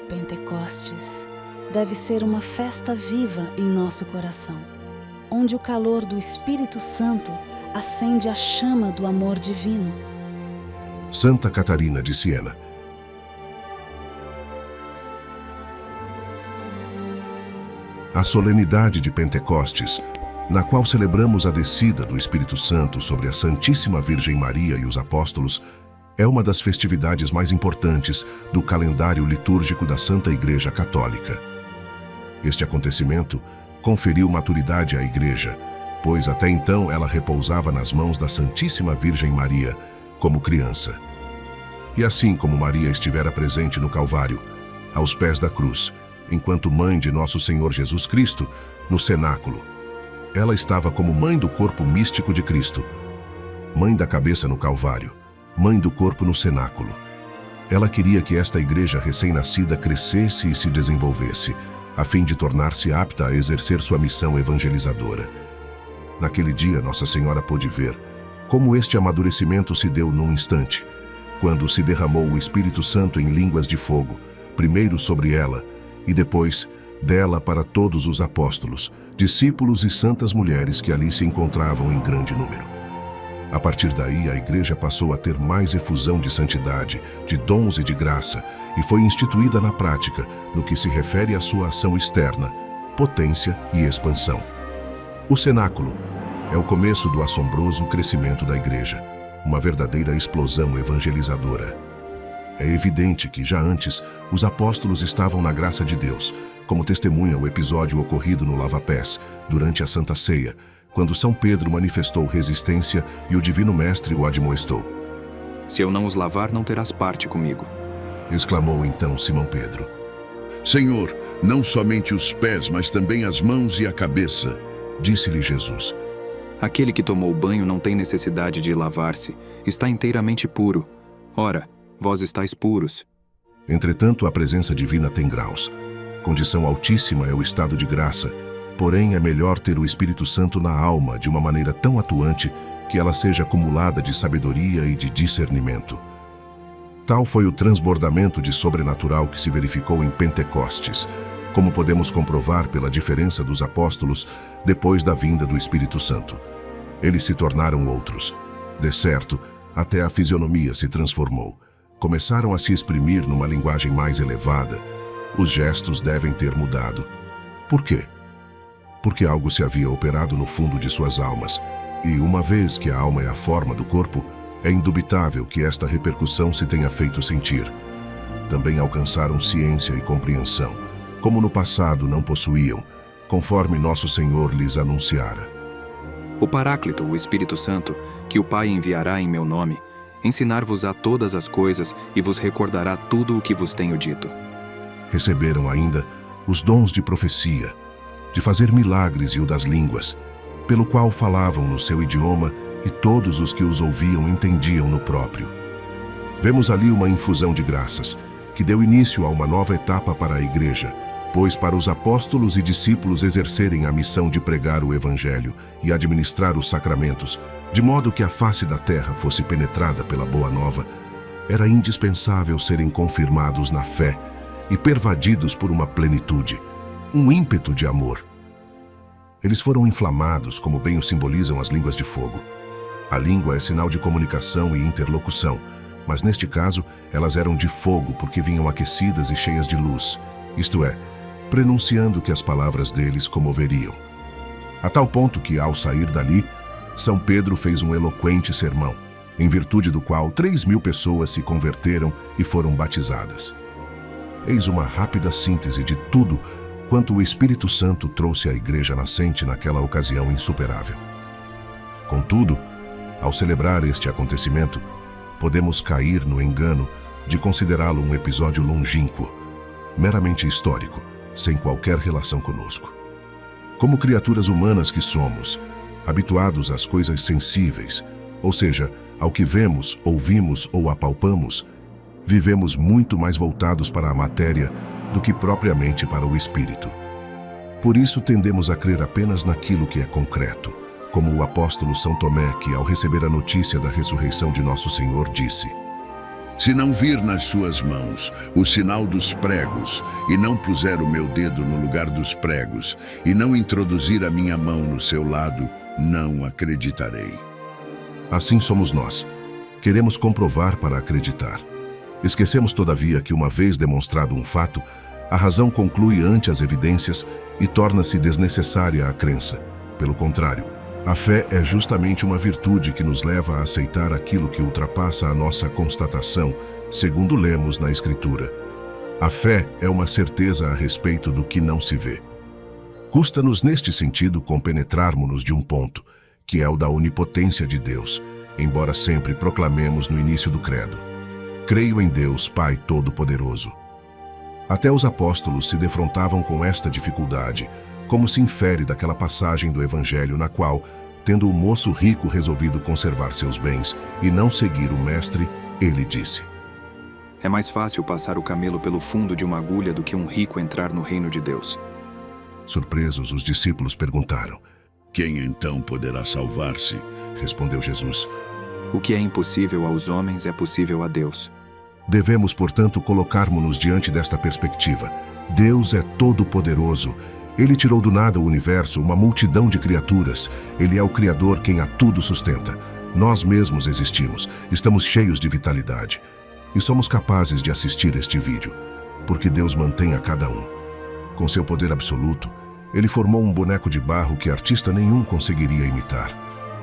Pentecostes deve ser uma festa viva em nosso coração, onde o calor do Espírito Santo acende a chama do amor divino. Santa Catarina de Siena. A solenidade de Pentecostes, na qual celebramos a descida do Espírito Santo sobre a Santíssima Virgem Maria e os apóstolos, é uma das festividades mais importantes do calendário litúrgico da Santa Igreja Católica. Este acontecimento conferiu maturidade à Igreja, pois até então ela repousava nas mãos da Santíssima Virgem Maria, como criança. E assim como Maria estivera presente no Calvário, aos pés da cruz, enquanto mãe de nosso Senhor Jesus Cristo, no cenáculo, ela estava como mãe do corpo místico de Cristo, mãe da cabeça no Calvário, mãe do corpo no cenáculo. Ela queria que esta igreja recém-nascida crescesse e se desenvolvesse, a fim de tornar-se apta a exercer sua missão evangelizadora. Naquele dia, Nossa Senhora pôde ver como este amadurecimento se deu num instante, quando se derramou o Espírito Santo em línguas de fogo, primeiro sobre ela e depois dela para todos os apóstolos, discípulos e santas mulheres que ali se encontravam em grande número. A partir daí, a Igreja passou a ter mais efusão de santidade, de dons e de graça, e foi instituída na prática, no que se refere à sua ação externa, potência e expansão. O cenáculo é o começo do assombroso crescimento da Igreja, uma verdadeira explosão evangelizadora. É evidente que, já antes, os apóstolos estavam na graça de Deus, como testemunha o episódio ocorrido no Lava-Pés, durante a Santa Ceia, quando São Pedro manifestou resistência e o Divino Mestre o admoestou. Se eu não os lavar, não terás parte comigo. Exclamou então Simão Pedro. Senhor, não somente os pés, mas também as mãos e a cabeça. Disse-lhe Jesus. Aquele que tomou banho não tem necessidade de lavar-se, está inteiramente puro. Ora, vós estáis puros. Entretanto, a presença divina tem graus. Condição altíssima é o estado de graça, porém é melhor ter o Espírito Santo na alma de uma maneira tão atuante que ela seja acumulada de sabedoria e de discernimento. Tal foi o transbordamento de sobrenatural que se verificou em Pentecostes, como podemos comprovar pela diferença dos apóstolos depois da vinda do Espírito Santo. Eles se tornaram outros. De certo, até a fisionomia se transformou. Começaram a se exprimir numa linguagem mais elevada. Os gestos devem ter mudado. Por quê? Porque algo se havia operado no fundo de suas almas, e uma vez que a alma é a forma do corpo, é indubitável que esta repercussão se tenha feito sentir. Também alcançaram ciência e compreensão, como no passado não possuíam, conforme nosso Senhor lhes anunciara. O Paráclito, o Espírito Santo, que o Pai enviará em meu nome, ensinar-vos-á todas as coisas e vos recordará tudo o que vos tenho dito. Receberam ainda os dons de profecia, de fazer milagres e o das línguas, pelo qual falavam no seu idioma e todos os que os ouviam entendiam no próprio. Vemos ali uma infusão de graças, que deu início a uma nova etapa para a Igreja, pois para os apóstolos e discípulos exercerem a missão de pregar o Evangelho e administrar os sacramentos, de modo que a face da terra fosse penetrada pela Boa Nova, era indispensável serem confirmados na fé e pervadidos por uma plenitude, um ímpeto de amor. Eles foram inflamados, como bem o simbolizam as línguas de fogo. A língua é sinal de comunicação e interlocução, mas neste caso elas eram de fogo porque vinham aquecidas e cheias de luz, isto é, prenunciando que as palavras deles comoveriam. A tal ponto que, ao sair dali, São Pedro fez um eloquente sermão, em virtude do qual 3.000 pessoas se converteram e foram batizadas. Eis uma rápida síntese de tudo quanto o Espírito Santo trouxe à Igreja nascente naquela ocasião insuperável. Contudo, ao celebrar este acontecimento, podemos cair no engano de considerá-lo um episódio longínquo, meramente histórico, sem qualquer relação conosco. Como criaturas humanas que somos, habituados às coisas sensíveis, ou seja, ao que vemos, ouvimos ou apalpamos, vivemos muito mais voltados para a matéria do que propriamente para o espírito. Por isso tendemos a crer apenas naquilo que é concreto, como o apóstolo São Tomé, que ao receber a notícia da ressurreição de Nosso Senhor disse: Se não vir nas suas mãos o sinal dos pregos, e não puser o meu dedo no lugar dos pregos, e não introduzir a minha mão no seu lado, não acreditarei. Assim somos nós. Queremos comprovar para acreditar. Esquecemos, todavia, que uma vez demonstrado um fato, a razão conclui ante as evidências e torna-se desnecessária a crença. Pelo contrário, a fé é justamente uma virtude que nos leva a aceitar aquilo que ultrapassa a nossa constatação, segundo lemos na Escritura. A fé é uma certeza a respeito do que não se vê. Custa-nos neste sentido compenetrarmos-nos de um ponto, que é o da onipotência de Deus, embora sempre proclamemos no início do credo: creio em Deus, Pai Todo-Poderoso. Até os apóstolos se defrontavam com esta dificuldade, como se infere daquela passagem do Evangelho na qual, tendo o moço rico resolvido conservar seus bens e não seguir o mestre, ele disse: É mais fácil passar o camelo pelo fundo de uma agulha do que um rico entrar no reino de Deus. Surpresos, os discípulos perguntaram: Quem então poderá salvar-se? Respondeu Jesus: O que é impossível aos homens é possível a Deus. Devemos, portanto, colocarmos-nos diante desta perspectiva. Deus é todo-poderoso. Ele tirou do nada o universo, uma multidão de criaturas. Ele é o Criador quem a tudo sustenta. Nós mesmos existimos, estamos cheios de vitalidade. E somos capazes de assistir este vídeo, porque Deus mantém a cada um. Com seu poder absoluto, Ele formou um boneco de barro que artista nenhum conseguiria imitar.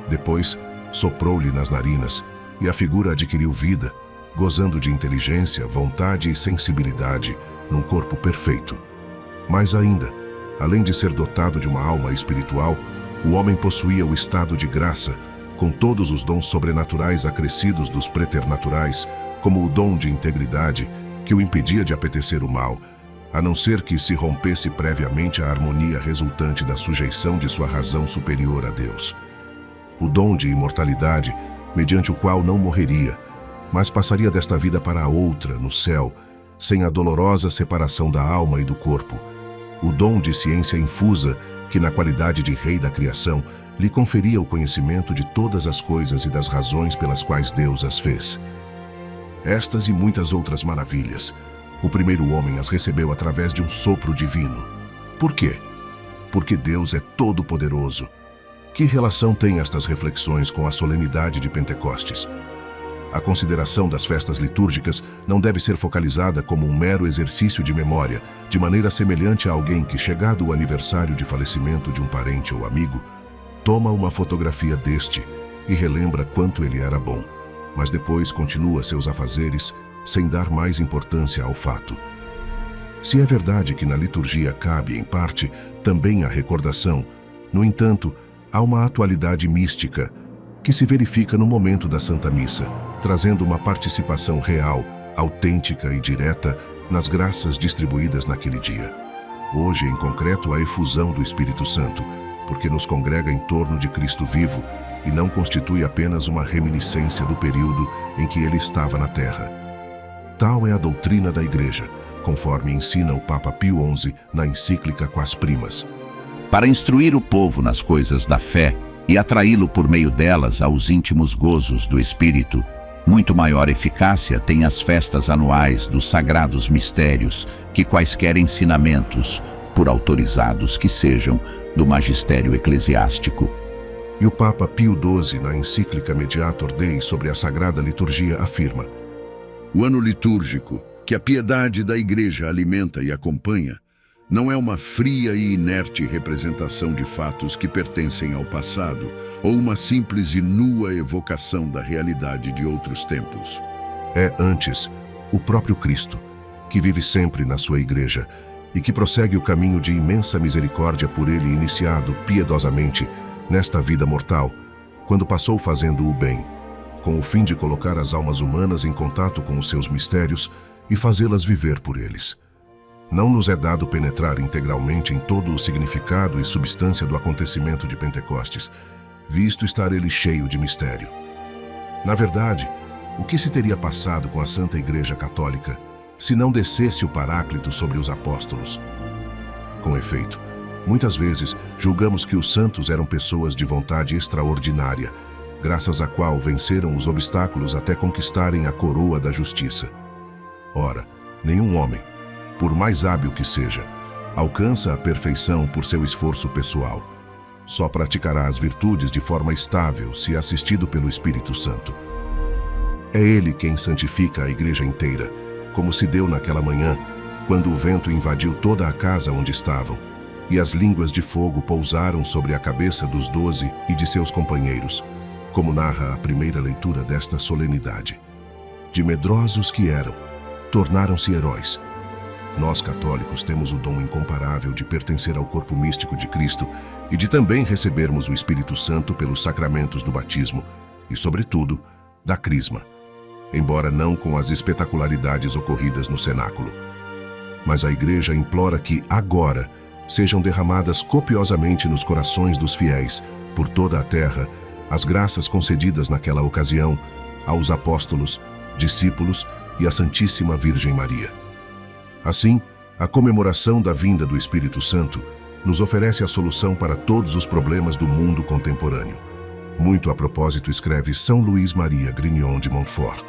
Depois, soprou-lhe nas narinas, e a figura adquiriu vida, gozando de inteligência, vontade e sensibilidade, num corpo perfeito. Mais ainda, além de ser dotado de uma alma espiritual, o homem possuía o estado de graça, com todos os dons sobrenaturais acrescidos dos preternaturais, como o dom de integridade, que o impedia de apetecer o mal, a não ser que se rompesse previamente a harmonia resultante da sujeição de sua razão superior a Deus. O dom de imortalidade, mediante o qual não morreria, mas passaria desta vida para a outra, no céu, sem a dolorosa separação da alma e do corpo. O dom de ciência infusa, que na qualidade de rei da criação, lhe conferia o conhecimento de todas as coisas e das razões pelas quais Deus as fez. Estas e muitas outras maravilhas, o primeiro homem as recebeu através de um sopro divino. Por quê? Porque Deus é todo-poderoso. Que relação têm estas reflexões com a solenidade de Pentecostes? A consideração das festas litúrgicas não deve ser focalizada como um mero exercício de memória, de maneira semelhante a alguém que, chegado o aniversário de falecimento de um parente ou amigo, toma uma fotografia deste e relembra quanto ele era bom, mas depois continua seus afazeres sem dar mais importância ao fato. Se é verdade que na liturgia cabe, em parte, também a recordação, no entanto, há uma atualidade mística que se verifica no momento da Santa Missa, trazendo uma participação real, autêntica e direta nas graças distribuídas naquele dia. Hoje, em concreto, a efusão do Espírito Santo, porque nos congrega em torno de Cristo vivo e não constitui apenas uma reminiscência do período em que ele estava na terra. Tal é a doutrina da Igreja, conforme ensina o Papa Pio XI na encíclica Quas Primas. Para instruir o povo nas coisas da fé e atraí-lo por meio delas aos íntimos gozos do Espírito, muito maior eficácia têm as festas anuais dos sagrados mistérios que quaisquer ensinamentos, por autorizados que sejam, do magistério eclesiástico. E o Papa Pio XII, na encíclica Mediator Dei sobre a Sagrada Liturgia, afirma: O ano litúrgico, que a piedade da Igreja alimenta e acompanha, não é uma fria e inerte representação de fatos que pertencem ao passado, ou uma simples e nua evocação da realidade de outros tempos. É, antes, o próprio Cristo, que vive sempre na sua Igreja e que prossegue o caminho de imensa misericórdia por ele iniciado piedosamente nesta vida mortal, quando passou fazendo o bem, com o fim de colocar as almas humanas em contato com os seus mistérios e fazê-las viver por eles. Não nos é dado penetrar integralmente em todo o significado e substância do acontecimento de Pentecostes, visto estar ele cheio de mistério. Na verdade, o que se teria passado com a Santa Igreja Católica se não descesse o Paráclito sobre os apóstolos? Com efeito, muitas vezes julgamos que os santos eram pessoas de vontade extraordinária, graças à qual venceram os obstáculos até conquistarem a coroa da justiça. Ora, nenhum homem, por mais hábil que seja, alcança a perfeição por seu esforço pessoal. Só praticará as virtudes de forma estável se assistido pelo Espírito Santo. É Ele quem santifica a igreja inteira, como se deu naquela manhã, quando o vento invadiu toda a casa onde estavam, e as línguas de fogo pousaram sobre a cabeça dos 12 e de seus companheiros, como narra a primeira leitura desta solenidade. De medrosos que eram, tornaram-se heróis. Nós, católicos, temos o dom incomparável de pertencer ao corpo místico de Cristo e de também recebermos o Espírito Santo pelos sacramentos do batismo e, sobretudo, da crisma, embora não com as espetacularidades ocorridas no cenáculo. Mas a Igreja implora que, agora, sejam derramadas copiosamente nos corações dos fiéis, por toda a terra, as graças concedidas naquela ocasião aos apóstolos, discípulos e à Santíssima Virgem Maria. Assim, a comemoração da vinda do Espírito Santo nos oferece a solução para todos os problemas do mundo contemporâneo. Muito a propósito escreve São Luís Maria Grignion de Montfort.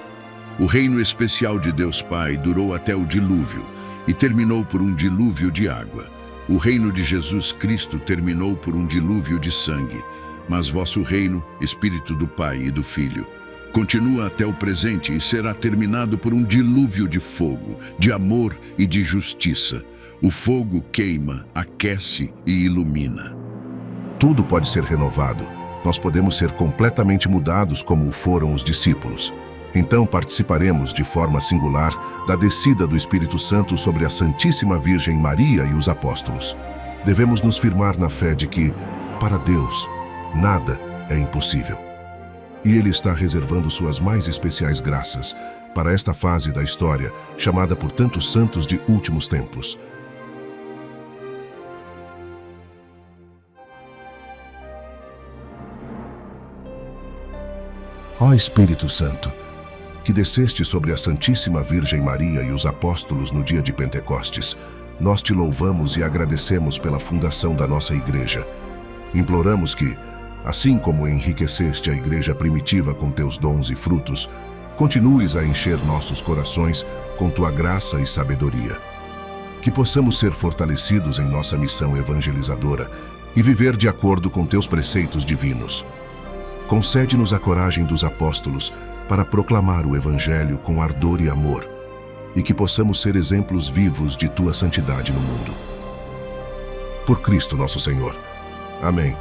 O reino especial de Deus Pai durou até o dilúvio e terminou por um dilúvio de água. O reino de Jesus Cristo terminou por um dilúvio de sangue, mas vosso reino, Espírito do Pai e do Filho, continua até o presente e será terminado por um dilúvio de fogo, de amor e de justiça. O fogo queima, aquece e ilumina. Tudo pode ser renovado. Nós podemos ser completamente mudados como o foram os discípulos. Então participaremos de forma singular da descida do Espírito Santo sobre a Santíssima Virgem Maria e os apóstolos. Devemos nos firmar na fé de que, para Deus, nada é impossível. E Ele está reservando suas mais especiais graças para esta fase da história, chamada por tantos santos de últimos tempos. Ó Espírito Santo, que desceste sobre a Santíssima Virgem Maria e os apóstolos no dia de Pentecostes, nós te louvamos e agradecemos pela fundação da nossa Igreja. Imploramos que, assim como enriqueceste a Igreja primitiva com teus dons e frutos, continues a encher nossos corações com tua graça e sabedoria. Que possamos ser fortalecidos em nossa missão evangelizadora e viver de acordo com teus preceitos divinos. Concede-nos a coragem dos apóstolos para proclamar o Evangelho com ardor e amor, e que possamos ser exemplos vivos de tua santidade no mundo. Por Cristo nosso Senhor. Amém.